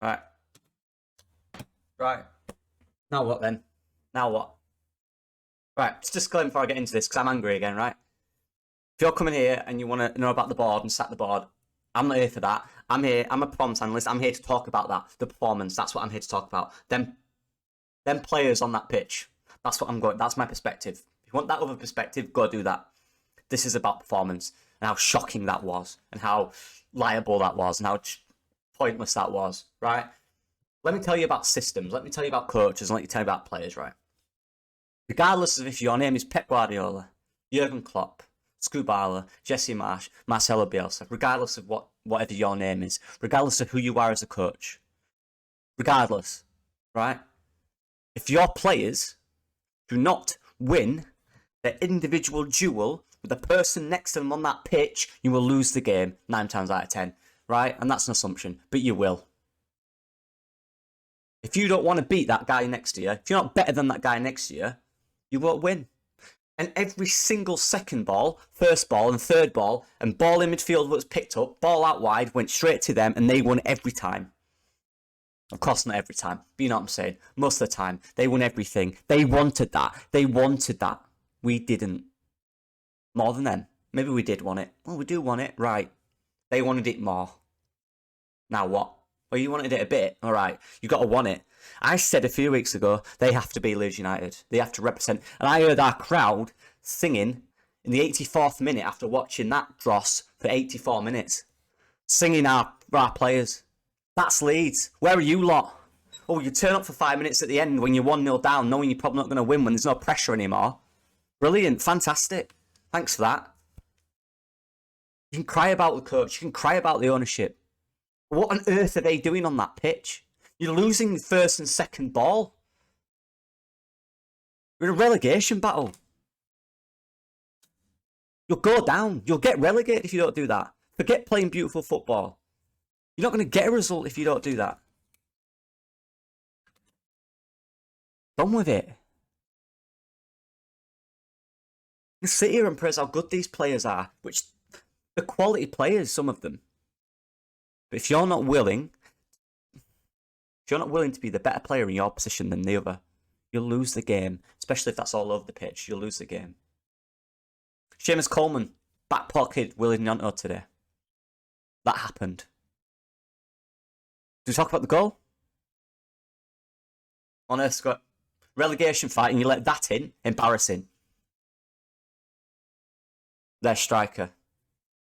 Right. Right. Now what then? Now what? Right, just disclaimer before I get into this, because I'm angry again, right? If you're coming here and you want to know about the board and sack the board, I'm not here for that. I'm here, I'm a performance analyst, I'm here to talk about that. The performance, that's what I'm here to talk about. Them players on that pitch. That's what I'm going, that's my perspective. If you want that other perspective, go do that. This is about performance and how shocking that was and how liable that was and how pointless that was, right? Let me tell you about systems. Let me tell you about coaches and let me tell you about players, right? Regardless of if your name is Pep Guardiola, Jurgen Klopp, Scubala, Jesse Marsh, Marcelo Bielsa, regardless of whatever your name is, regardless of who you are as a coach, regardless, right? If your players do not win their individual duel with the person next to them on that pitch, you will lose the game 9 times out of 10, right? And that's an assumption, but you will. If you don't want to beat that guy next to you, if you're not better than that guy next to you, you won't win. And every single second ball, first ball and third ball, and ball in midfield was picked up, ball out wide, went straight to them, and they won every time. Of course, not every time, but you know what I'm saying. Most of the time, they won everything. They wanted that. They wanted that. We didn't. More than them. Maybe we did want it. Well, we do want it. Right. They wanted it more. Now what? Well, you wanted it a bit. All right. You got to want it. I said a few weeks ago, they have to be Leeds United. They have to represent. And I heard our crowd singing in the 84th minute after watching that dross for 84 minutes. Singing our players. That's Leeds. Where are you lot? Oh, you turn up for 5 minutes at the end when you're 1-0 down, knowing you're probably not going to win when there's no pressure anymore. Brilliant. Fantastic. Thanks for that. You can cry about the coach. You can cry about the ownership. What on earth are they doing on that pitch? You're losing the first and second ball. You're in a relegation battle. You'll go down. You'll get relegated if you don't do that. Forget playing beautiful football. You're not going to get a result if you don't do that. Done with it. You sit here and praise how good these players are, which they're quality players, some of them. But if you're not willing to be the better player in your position than the other, you'll lose the game. Especially if that's all over the pitch, you'll lose the game. Seamus Coleman, back pocket Willie Gnonto today. That happened. Do we talk about the goal? On earth, Scott. Relegation fight and you let that in? Embarrassing. Their striker.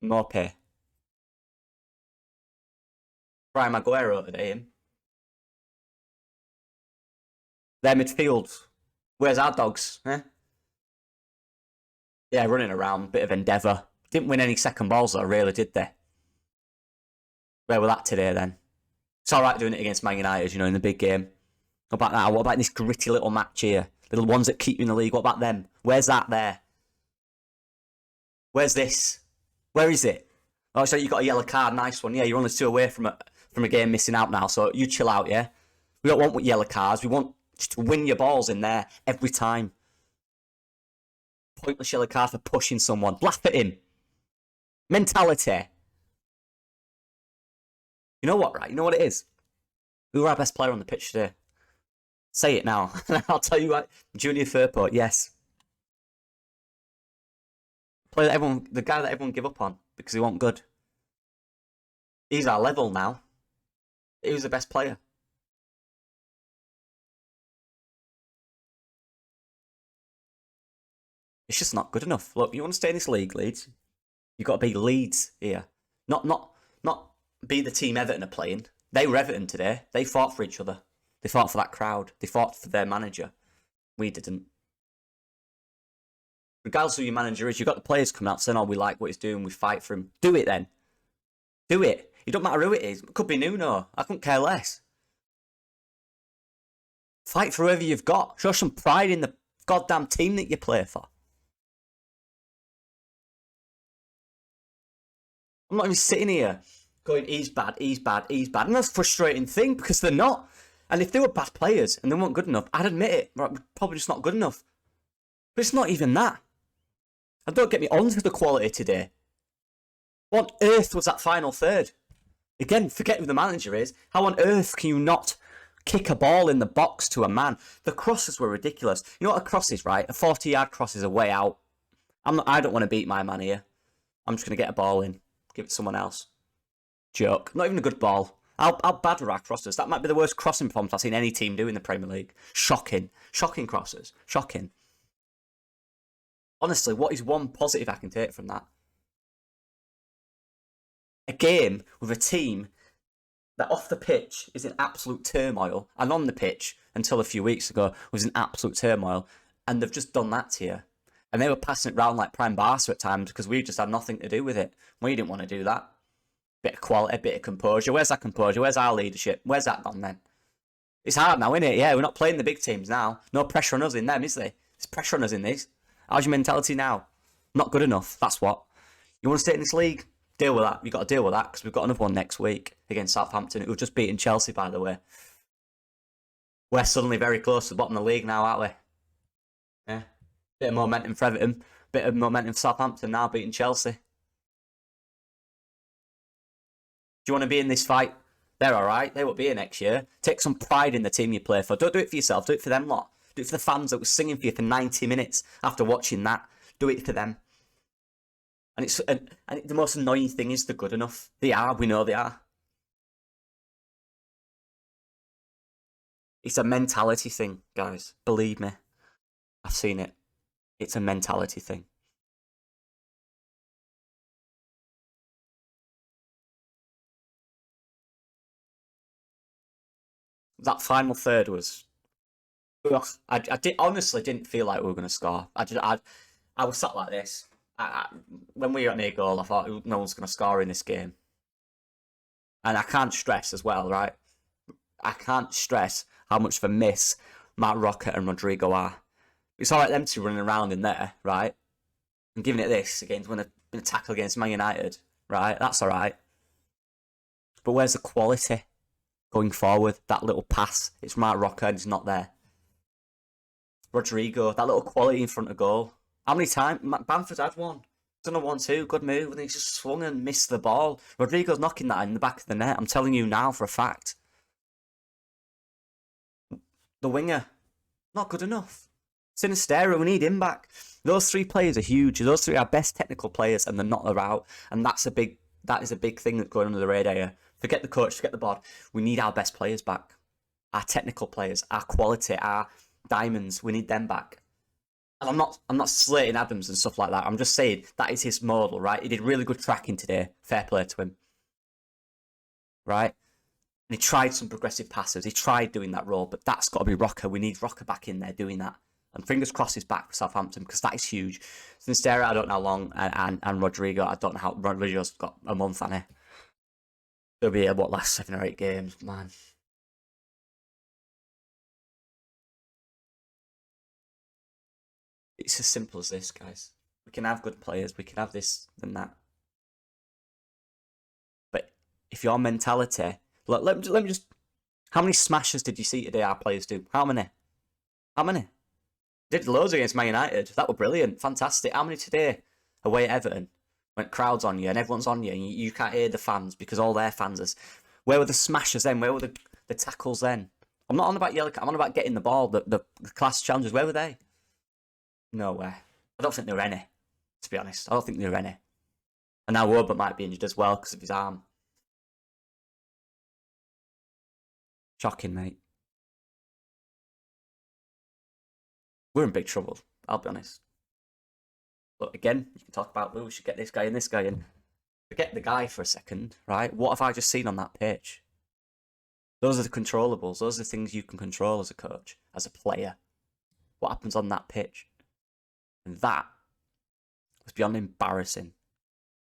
Mope. Brian Maguire today, him. Their midfield. Where's our dogs? Eh? Yeah, running around. Bit of endeavour. Didn't win any second balls though, really, did they? Where were that today then? It's alright doing it against Man United, you know, in the big game. What about that? What about this gritty little match here? Little ones that keep you in the league. What about them? Where's that there? Where's this? Where is it? Oh, so you got a yellow card. Nice one. Yeah, you're only 2 away from a game missing out now, so you chill out, yeah? We don't want yellow cards. We want just to win your balls in there every time. Pointless yellow card for pushing someone. Laugh at him. Mentality. You know what, right? You know what it is? Who were our best player on the pitch today? Say it now. I'll tell you what. Junior Firpo, yes. The guy that everyone give up on because he wasn't good. He's our level now. He was the best player. It's just not good enough. Look, you want to stay in this league, Leeds? You've got to be Leeds here. Not be the team Everton are playing. They were Everton today. They fought for each other. They fought for that crowd. They fought for their manager. We didn't. Regardless of who your manager is, you've got the players coming out saying, oh, we like what he's doing, we fight for him. Do it then. Do it. It don't matter who it is. It could be Nuno. I couldn't care less. Fight for whoever you've got. Show some pride in the goddamn team that you play for. I'm not even sitting here going, he's bad, he's bad, he's bad. And that's a frustrating thing because they're not. And if they were bad players and they weren't good enough, I'd admit it. Right, probably just not good enough. But it's not even that. And don't get me on to the quality today. What on earth was that final third? Again, forget who the manager is. How on earth can you not kick a ball in the box to a man? The crosses were ridiculous. You know what a cross is, right? A 40-yard cross is a way out. I don't want to beat my man here. I'm just going to get a ball in. Give it to someone else. Joke. Not even a good ball. How bad were our crosses? That might be the worst crossing performance I've seen any team do in the Premier League. Shocking. Shocking crosses. Shocking. Honestly, what is one positive I can take from that? A game with a team that off the pitch is in absolute turmoil, and on the pitch, until a few weeks ago, was in absolute turmoil, and they've just done that to you. And they were passing it round like prime Barca at times because we just had nothing to do with it. We didn't want to do that. Bit of quality, bit of composure. Where's that composure? Where's our leadership? Where's that gone then? It's hard now, isn't it? Yeah, we're not playing the big teams now. No pressure on us in them, is there? There's pressure on us in these. How's your mentality now? Not good enough. That's what. You want to stay in this league? Deal with that. You've got to deal with that because we've got another one next week against Southampton, who've just beaten Chelsea, by the way. We're suddenly very close to the bottom of the league now, aren't we? Yeah. Bit of momentum for Everton. Bit of momentum for Southampton now, beating Chelsea. Do you want to be in this fight? They're alright. They will be here next year. Take some pride in the team you play for. Don't do it for yourself. Do it for them lot. Do it for the fans that were singing for you for 90 minutes after watching that. Do it for them. And the most annoying thing is they're good enough. They are. We know they are. It's a mentality thing, guys. Believe me. I've seen it. It's a mentality thing. That final third was... Ugh, honestly didn't feel like we were going to score. I was sat like this. When we got near goal, I thought no one's going to score in this game. And I can't stress as well, right? I can't stress how much of a miss Mark Rocket and Rodrigo are. It's alright them two running around in there, right? And giving it this against when a tackle against Man United, right? That's alright. But where's the quality going forward? That little pass, it's Mark Rocket and he's not there. Rodrigo, that little quality in front of goal. How many times? Bamford had one. Done a 1-2, good move, and he just swung and missed the ball. Rodrigo's knocking that in the back of the net. I'm telling you now for a fact. The winger, not good enough. Sinistero, we need him back. Those three players are huge. Those three are best technical players, and they're not around. And that is a big thing that's going under the radar here. Forget the coach, forget the board. We need our best players back. Our technical players, our quality, our diamonds. We need them back. And I'm not slating Adams and stuff like that. I'm just saying that is his model, right? He did really good tracking today. Fair play to him. Right? And he tried some progressive passes. He tried doing that role, but that's got to be Rocker. We need Rocker back in there doing that. And fingers crossed he's back for Southampton because that is huge. Sinistero, I don't know how long, and Rodrigo, I don't know how. Rodrigo's got a month on it. It'll be last 7 or 8 games, man. It's as simple as this, guys. We can have good players, we can have this and that. But if your mentality... Look, let me just... How many smashes did you see today our players do? How many? How many? Did loads against Man United. That were brilliant. Fantastic. How many today? Away at Everton. When crowds on you and everyone's on you and you can't hear the fans because all their fans are... Where were the smashes then? Where were the tackles then? I'm not on about yellow... I'm on about getting the ball. The class challenges. Where were they? Nowhere. I don't think there were any, to be honest. I don't think there were any. And now Woburn might be injured as well because of his arm. Shocking, mate. We're in big trouble, I'll be honest. But again, you can talk about, we should get this guy and this guy in. Forget the guy for a second, right? What have I just seen on that pitch? Those are the controllables. Those are the things you can control as a coach, as a player. What happens on that pitch? And that was beyond embarrassing.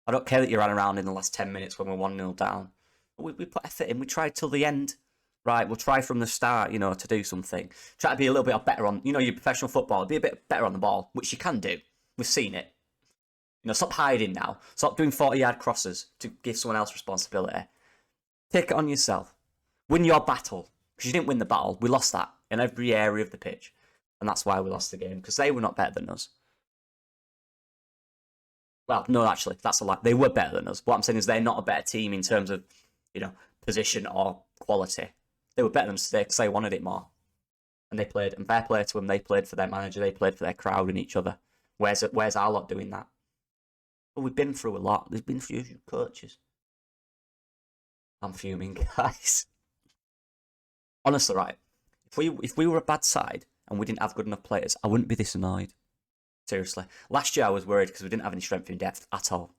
I don't care that you ran around in the last 10 minutes when we're 1-0 down. We put effort in. We tried till the end. Right, we'll try from the start, to do something. Try to be a little bit better on, your professional football. Be a bit better on the ball, which you can do. We've seen it. Stop hiding now. Stop doing 40-yard crosses to give someone else responsibility. Take it on yourself. Win your battle. Because you didn't win the battle. We lost that in every area of the pitch. And that's why we lost the game. Because they were not better than us. Well, no, actually, that's a lie. They were better than us. What I'm saying is they're not a better team in terms of position or quality. They were better than us today because they wanted it more. And they played, and fair play to them, they played for their manager, they played for their crowd and each other. Where's our lot doing that? Well, we've been through a lot. There's been a few coaches. I'm fuming, guys. Honestly, right, if we were a bad side and we didn't have good enough players, I wouldn't be this annoyed. Seriously. Last year I was worried because we didn't have any strength in depth at all.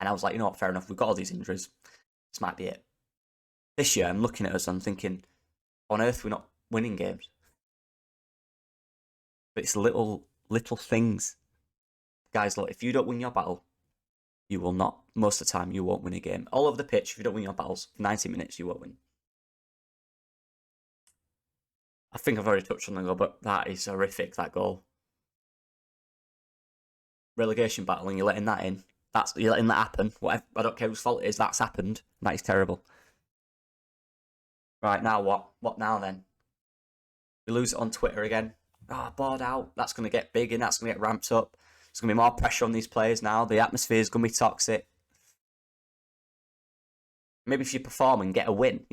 And I was like, you know what, fair enough, we've got all these injuries. This might be it. This year I'm looking at us and I'm thinking, on earth we're not winning games. But it's little things. Guys, look, if you don't win your battle, you will not, most of the time, you won't win a game. All over the pitch, if you don't win your battles, 90 minutes, you won't win. I think I've already touched on the goal, but that is horrific, that goal. Relegation battle, and you're letting that in. You're letting that happen. Whatever, I don't care whose fault it is, that's happened. That is terrible. Right, now what? What now then? We lose it on Twitter again. Bored out. That's going to get big and that's going to get ramped up. There's going to be more pressure on these players now. The atmosphere is going to be toxic. Maybe if you perform and get a win,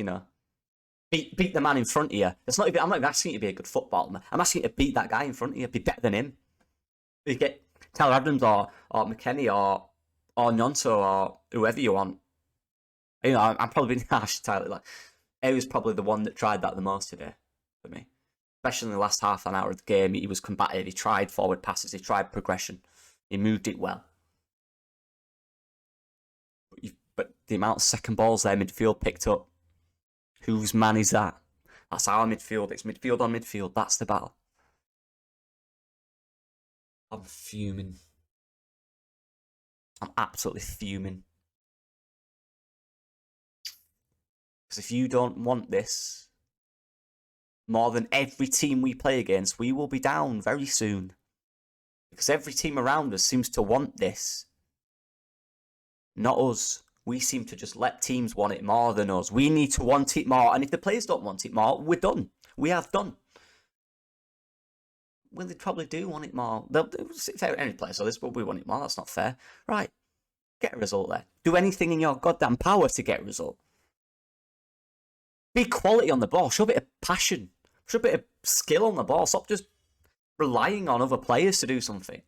beat the man in front of you. I'm not even asking you to be a good footballer. I'm asking you to beat that guy in front of you. Be better than him. You get Tyler Adams or McKennie or Nyonto or whoever you want. I'm probably being harsh to Tyler. He was probably the one that tried that the most today for me. Especially in the last half an hour of the game, he was combative. He tried forward passes. He tried progression. He moved it well. But the amount of second balls their midfield picked up, whose man is that? That's our midfield. It's midfield on midfield. That's the battle. I'm fuming. I'm absolutely fuming. Because if you don't want this, more than every team we play against, we will be down very soon. Because every team around us seems to want this. Not us. We seem to just let teams want it more than us. We need to want it more. And if the players don't want it more, we're done. We have done. Well, they probably do want it more. They'll sit there any player, so this, but we want it more. That's not fair. Right. Get a result there. Do anything in your goddamn power to get a result. Be quality on the ball. Show a bit of passion. Show a bit of skill on the ball. Stop just relying on other players to do something.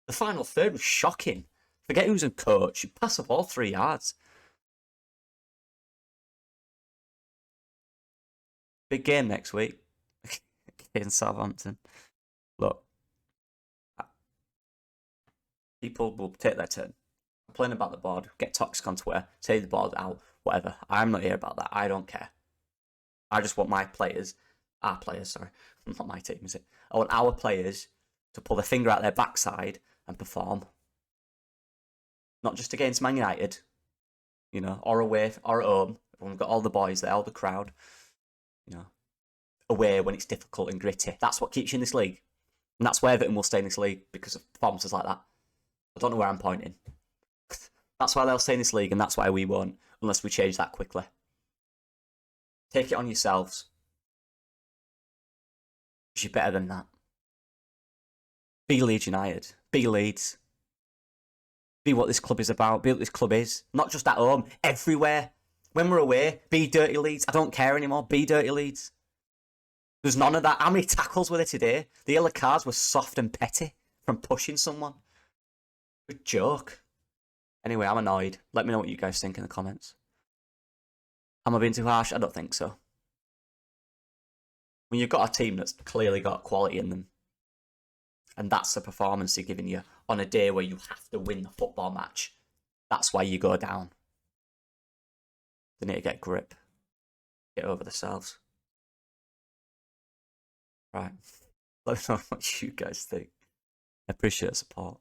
The final third was shocking. Forget who's a coach. You pass the ball 3 yards. Big game next week against Southampton. Look, people will take their turn. Complain about the board, get toxic on Twitter, say the board out, whatever. I'm not here about that. I don't care. I just want our players, sorry. Not my team, is it? I want our players to pull their finger out their backside and perform. Not just against Man United, or away, or at home. We've got all the boys there, all the crowd. Away when it's difficult and gritty. That's what keeps you in this league. And that's why Everton will stay in this league, because of performances like that. I don't know where I'm pointing. That's why they'll stay in this league, and that's why we won't, unless we change that quickly. Take it on yourselves. Because you're better than that. Be Leeds United. Be Leeds. Be what this club is about. Be what this club is. Not just at home. Everywhere. When we're away, be dirty Leeds. I don't care anymore. Be dirty Leeds. There's none of that. How many tackles were there today? The yellow cards were soft and petty from pushing someone. Good joke. Anyway, I'm annoyed. Let me know what you guys think in the comments. Am I being too harsh? I don't think so. When you've got a team that's clearly got quality in them, and that's the performance they're giving you on a day where you have to win the football match, that's why you go down. They need to get grip. Get over themselves. Right. Let me know what you guys think. I appreciate the support.